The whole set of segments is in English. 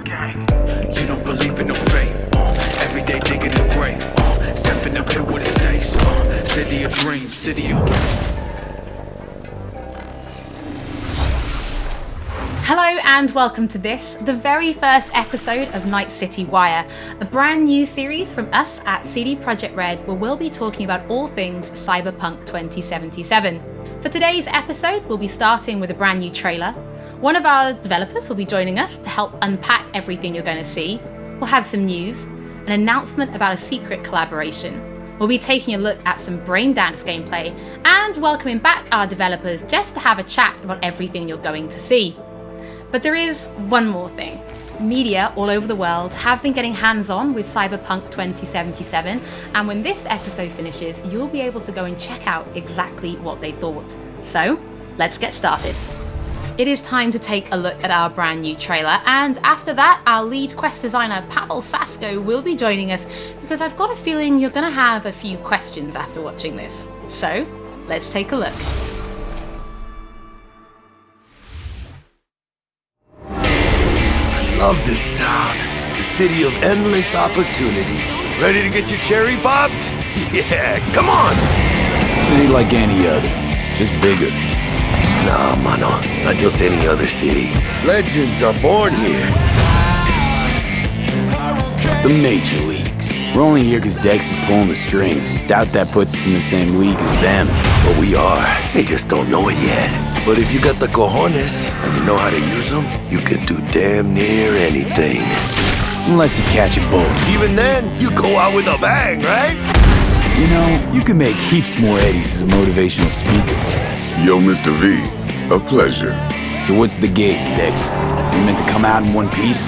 You don't believe in no fate. Every day digging the grave. Step in the pit with the stakes. City of dreams, city of... Hello and welcome to this, the very first episode of Nightwire, a brand new series from us at CDProjekt Red where we'll be talking about all things Cyberpunk 2077. For today's episode, we'll be starting with a brand new trailer. One of our developers will be joining us to help unpack everything you're going to see. We'll have some news, an announcement about a secret collaboration. We'll be taking a look at some braindance gameplay and welcoming back our developers just to have a chat about everything you're going to see. But there is one more thing. Media all over the world have been getting hands-on with Cyberpunk 2077, and when this episode finishes, you'll be able to go and check out exactly what they thought. So, let's get started. It is time to take a look at our brand new trailer, and after that, our lead quest designer Pavel Sasko will be joining us, because I've got a feeling you're going to have a few questions after watching this. So, let's take a look. Love this town. The city of endless opportunity. Ready to get your cherry popped? Yeah, come on! City like any other, just bigger. Nah, mano, not just any other city. Legends are born here. The major leagues. We're only here because Dex is pulling the strings. Doubt that puts us in the same league as them. But we are. They just don't know it yet. But if you got the cojones and you know how to use them, you can do damn near anything. Unless you catch a bullet. Even then, you go out with a bang, right? You know, you can make heaps more eddies as a motivational speaker. Yo, Mr. V, a pleasure. So what's the gig, Dex? You meant to come out in one piece?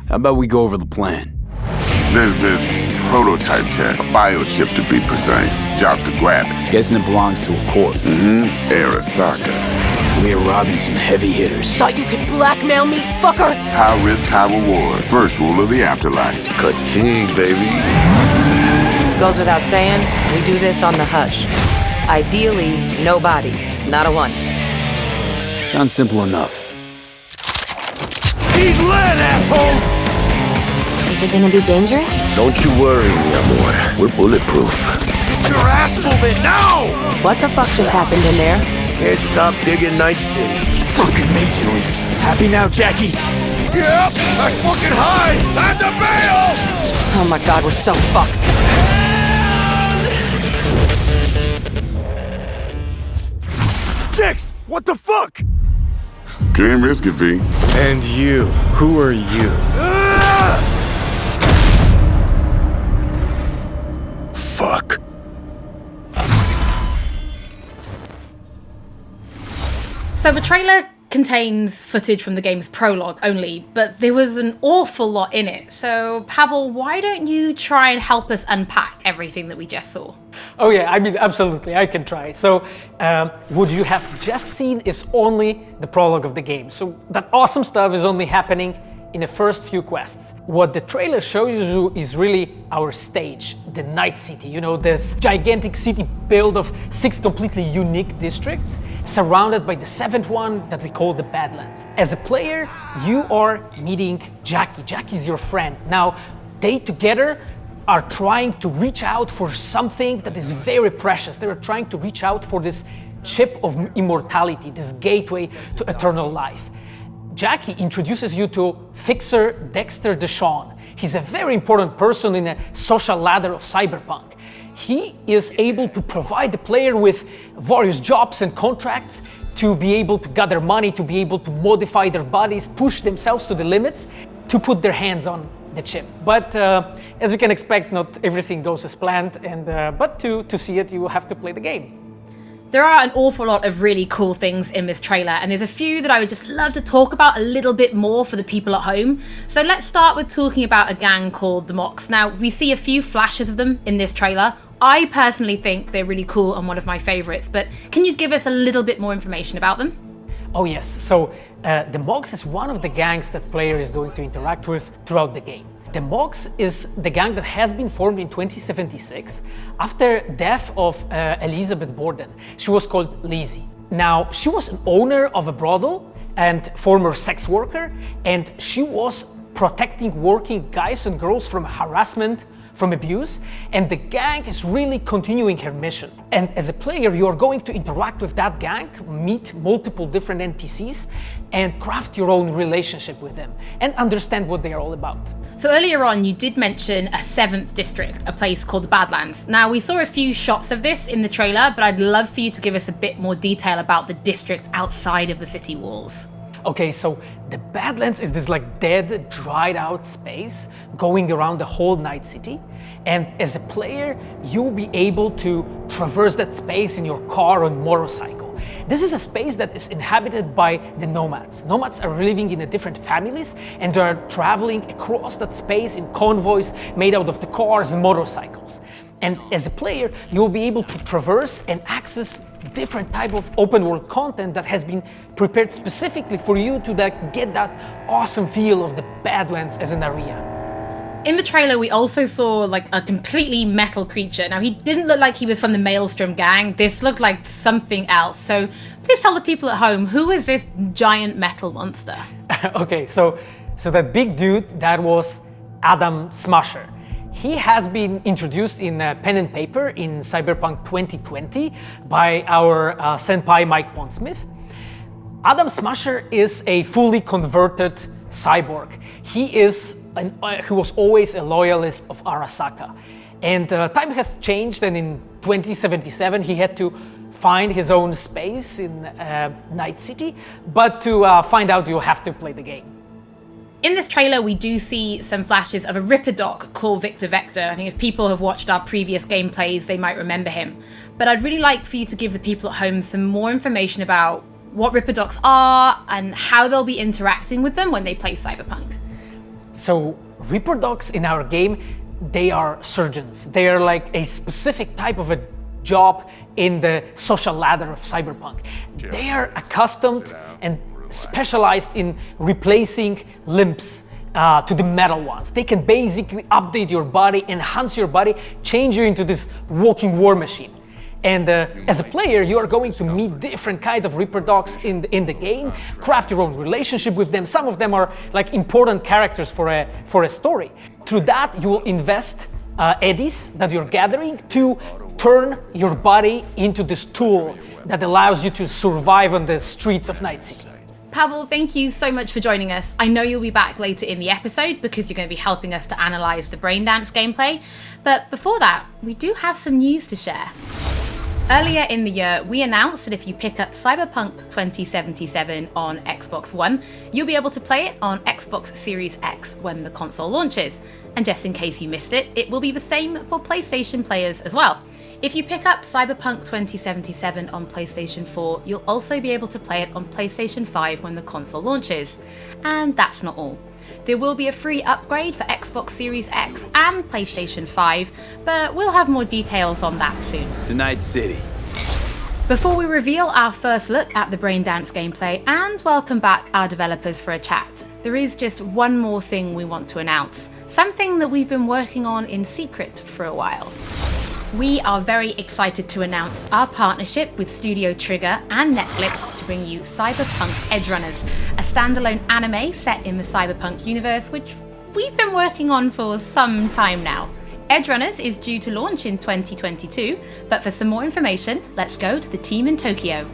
How about we go over the plan? There's this prototype tech, a biochip to be precise. Jobs to grab it. Guessing it belongs to a corp. Arasaka. We're robbing some heavy hitters. Thought you could blackmail me, fucker? High risk, high reward. First rule of the afterlife. Ka-ching, baby. Goes without saying, we do this on the hush. Ideally, no bodies, not a one. Sounds simple enough. He's lead, assholes! Is it gonna be dangerous? Don't you worry, mi amor. We're bulletproof. Get your ass moving now! What the fuck just happened in there? Can't stop digging Night City. Fucking major leagues. Happy now, Jackie? Yep, that's fucking high! Time to bail! Oh my god, we're so fucked. Dex, what the fuck? Can't risk it, V. And you, who are you? Fuck. So the trailer contains footage from the game's prologue only, but there was an awful lot in it. So Pavel, why don't you try and help us unpack everything that we just saw? Oh yeah, I mean, absolutely, I can try. So what you have just seen is only the prologue of the game. So that awesome stuff is only happening in the first few quests. What the trailer shows you is really our stage, the Night City. You know, this gigantic city built of 6 completely unique districts, surrounded by the 7th one that we call the Badlands. As a player, you are meeting Jackie. Jackie's your friend. Now, they together are trying to reach out for something that is very precious. They are trying to reach out for this chip of immortality, this gateway to eternal life. Jackie introduces you to Fixer Dexter Deshawn. He's a very important person in a social ladder of Cyberpunk. He is able to provide the player with various jobs and contracts to be able to gather money, to be able to modify their bodies, push themselves to the limits, to put their hands on the chip. But as you can expect, not everything goes as planned, and but to see it, you will have to play the game. There are an awful lot of really cool things in this trailer, and there's a few that I would just love to talk about a little bit more for the people at home. So let's start with talking about a gang called the Mox. Now, we see a few flashes of them in this trailer. I personally think they're really cool and one of my favorites, but can you give us a little bit more information about them? Oh yes, so the Mox is one of the gangs that player is going to interact with throughout the game. The Mox is the gang that has been formed in 2076 after death of Elizabeth Borden. She was called Lizzie. Now, she was an owner of a brothel. and former sex worker, and she was protecting working guys and girls from harassment, from abuse, and the gang is really continuing her mission. And as a player, you are going to interact with that gang, meet multiple different NPCs, and craft your own relationship with them, and understand what they are all about. So earlier on, you did mention a 7th district, a place called the Badlands. Now, we saw a few shots of this in the trailer, but I'd love for you to give us a bit more detail about the district outside of the city walls. Okay, so the Badlands is this like dead, dried out space going around the whole Night City. And as a player, you'll be able to traverse that space in your car or motorcycle. This is a space that is inhabited by the nomads. Nomads are living in different families and they are traveling across that space in convoys made out of the cars and motorcycles. And as a player, you'll be able to traverse and access different type of open world content that has been prepared specifically for you to get that awesome feel of the Badlands as an area. In the trailer, we also saw like a completely metal creature. Now, he didn't look like he was from the Maelstrom gang. This looked like something else. So please tell the people at home, who is this giant metal monster? Okay, so that big dude, that was Adam Smasher. He has been introduced in pen and paper in Cyberpunk 2020 by our senpai Mike Pondsmith. Adam Smasher is a fully converted cyborg. He was always a loyalist of Arasaka. And time has changed, and in 2077 he had to find his own space in Night City. But to find out, you'll have to play the game. In this trailer, we do see some flashes of a Ripper Doc called Victor Vector. I think if people have watched our previous gameplays, they might remember him. But I'd really like for you to give the people at home some more information about what Ripper Docs are and how they'll be interacting with them when they play Cyberpunk. So Ripper Docs in our game, they are surgeons. They are like a specific type of a job in the social ladder of Cyberpunk. They are accustomed and specialized in replacing limbs to the metal ones. They can basically update your body, enhance your body, change you into this walking war machine. And as a player, you are going to meet different kind of Ripper Docs in the game, craft your own relationship with them. Some of them are like important characters for a story. Through that, you will invest eddies that you're gathering to turn your body into this tool that allows you to survive on the streets of Night City. Pavel, thank you so much for joining us. I know you'll be back later in the episode because you're going to be helping us to analyze the Braindance gameplay. But before that, we do have some news to share. Earlier in the year, we announced that if you pick up Cyberpunk 2077 on Xbox One, you'll be able to play it on Xbox Series X when the console launches. And just in case you missed it, it will be the same for PlayStation players as well. If you pick up Cyberpunk 2077 on PlayStation 4, you'll also be able to play it on PlayStation 5 when the console launches. And that's not all. There will be a free upgrade for Xbox Series X and PlayStation 5, but we'll have more details on that soon. To Night City. Before we reveal our first look at the Braindance gameplay and welcome back our developers for a chat, there is just one more thing we want to announce, something that we've been working on in secret for a while. We are very excited to announce our partnership with Studio Trigger and Netflix to bring you Cyberpunk Edgerunners, a standalone anime set in the Cyberpunk universe, which we've been working on for some time now. Edgerunners is due to launch in 2022, but for some more information, let's go to the team in Tokyo.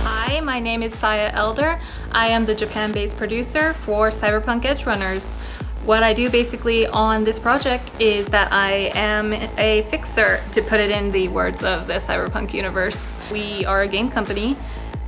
Hi, my name is Saya Elder. I am the Japan-based producer for Cyberpunk Edgerunners. What I do basically on this project is that I am a fixer, to put it in the words of the Cyberpunk universe. We are a game company.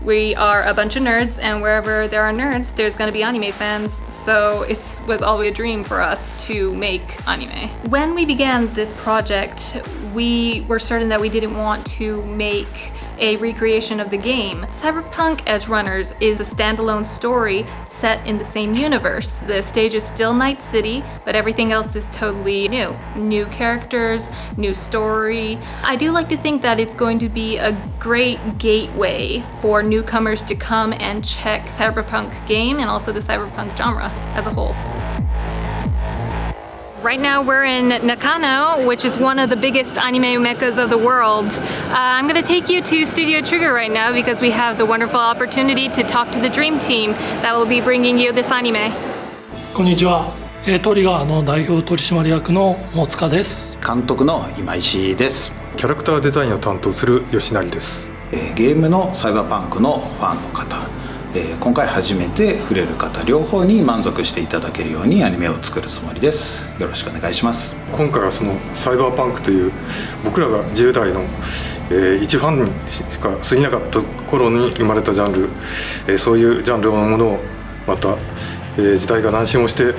We are a bunch of nerds, and wherever there are nerds, there's going to be anime fans. So it was always a dream for us to make anime. When we began this project, we were certain that we didn't want to make a recreation of the game. Cyberpunk Edgerunners is a standalone story set in the same universe. The stage is still Night City, but everything else is totally new. New characters, new story. I do like to think that it's going to be a great gateway for newcomers to come and check Cyberpunk game and also the Cyberpunk genre as a whole. Right now we're in Nakano, which is one of the biggest anime meccas of the world. I'm going to take you to Studio Trigger right now because we have the wonderful opportunity to talk to the Dream Team that will be bringing you this anime. こんにちは。トリガーの代表取締役の大塚です。監督の今石です。キャラクターデザインを担当する吉成です。ゲームのサイバーパンクのファンの方、今回初めて触れる方両方に満足していただけるようにアニメを作るつもりです。よろしくお願いします。今回はそのサイバーパンクという僕らが10代の、一ファンにしか過ぎなかった頃に生まれたジャンル、そういうジャンルのものをまた、時代が何周もして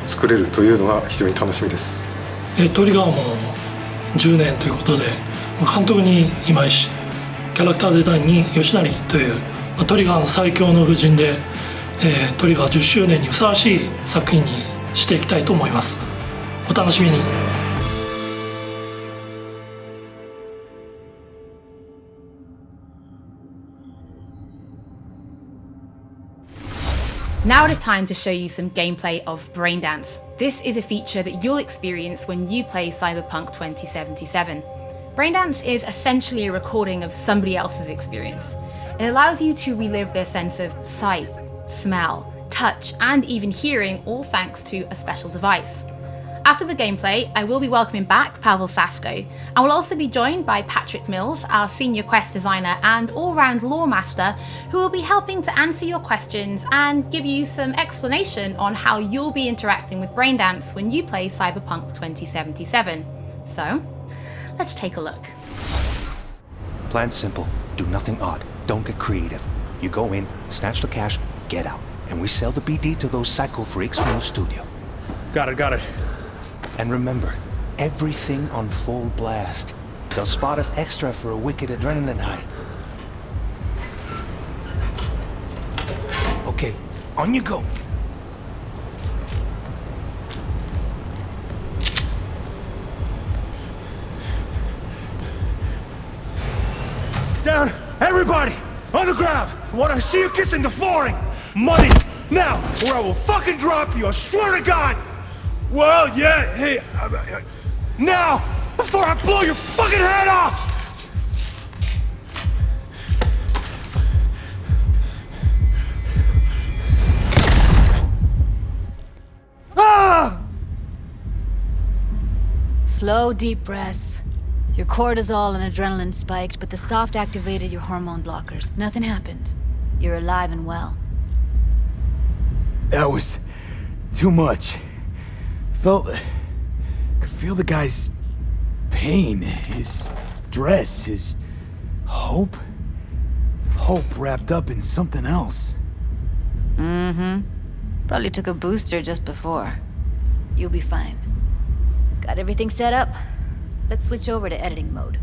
作れるというのが非常に楽しみです。トリガーも10年ということで、監督に今石、キャラクターデザインに吉成というトリガーの最強の布陣で、トリガー10周年にふさわしい作品にしていきたいと思います。お楽しみに。Now it is time to show you some gameplay of Braindance. This is a feature that you'll experience when you play Cyberpunk 2077. Braindance is essentially a recording of somebody else's experience. It allows you to relive their sense of sight, smell, touch, and even hearing, all thanks to a special device. After the gameplay, I will be welcoming back Pavel Sasko, and will also be joined by Patrick Mills, our senior quest designer and all-round lore master, who will be helping to answer your questions and give you some explanation on how you'll be interacting with Braindance when you play Cyberpunk 2077. So, let's take a look. Plan simple, do nothing odd, don't get creative. You go in, snatch the cash, get out, and we sell the BD to those psycho freaks from the studio. Got it. And remember, everything on full blast. They'll spot us extra for a wicked adrenaline high. Okay, on you go. Down, everybody, on the ground. I want to see you kissing the flooring. Money, now, or I will fucking drop you, I swear to God. Well, yeah, hey, now, before I blow your fucking head off! Ah! Slow, deep breaths. Your cortisol and adrenaline spiked, but the soft activated your hormone blockers. Nothing happened. You're alive and well. That was too much. Could feel the guy's pain, his stress, his hope. Hope wrapped up in something else. Mm-hmm. Probably took a booster just before. You'll be fine. Got everything set up? Let's switch over to editing mode.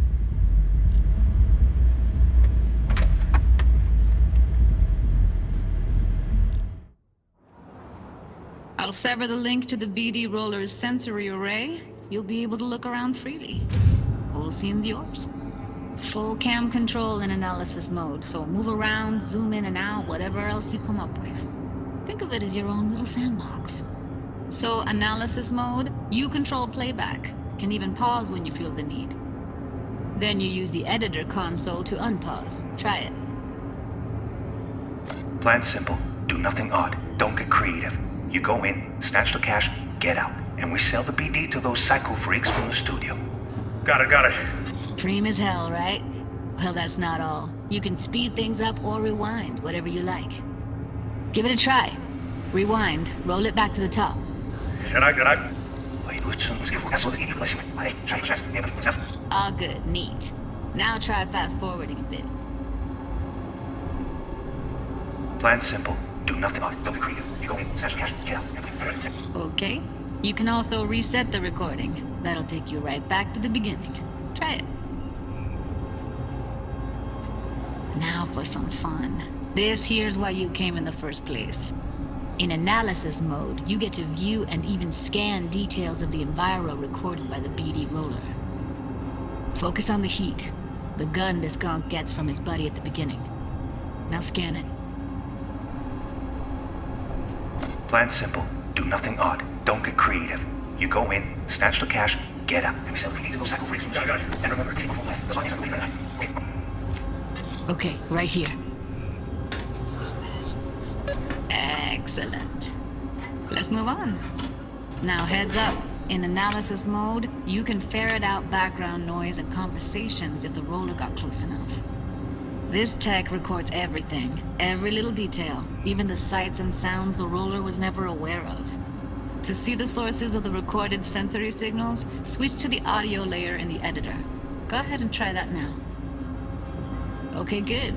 I'll sever the link to the BD Roller's sensory array. You'll be able to look around freely. Whole scene's yours. Full cam control in analysis mode, so move around, zoom in and out, whatever else you come up with. Think of it as your own little sandbox. So analysis mode, you control playback. Can even pause when you feel the need. Then you use the editor console to unpause. Try it. Plan simple, do nothing odd, don't get creative. You go in, snatch the cash, get out, and we sell the BD to those psycho freaks from the studio. Got it. Cream as hell, right? Well, that's not all. You can speed things up or rewind, whatever you like. Give it a try. Rewind, roll it back to the top. All good, neat. Now try fast forwarding a bit. Plan simple, do nothing odd, don't get creative. You go in, snatch the cash, get out. Okay. You can also reset the recording. That'll take you right back to the beginning. Try it. Now for some fun. This here's why you came in the first place. In analysis mode, you get to view and even scan details of the enviro recorded by the BD roller. Focus on the heat, the gun this gonk gets from his buddy at the beginning. Now scan it. Plan simple, do nothing odd, don't get creative. You go in, snatch the cash, get out. And we sell the BD to those psycho freaks from the street. And remember, keep on left. That's why I'm leaving it. Okay, right here. Excellent. Let's move on. Now heads up. In analysis mode, you can ferret out background noise and conversations if the roller got close enough. This tech records everything, every little detail, even the sights and sounds the roller was never aware of. To see the sources of the recorded sensory signals, switch to the audio layer in the editor. Go ahead and try that now. Okay, good.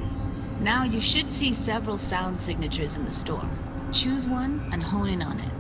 Now you should see several sound signatures in the store. Choose one and hone in on it.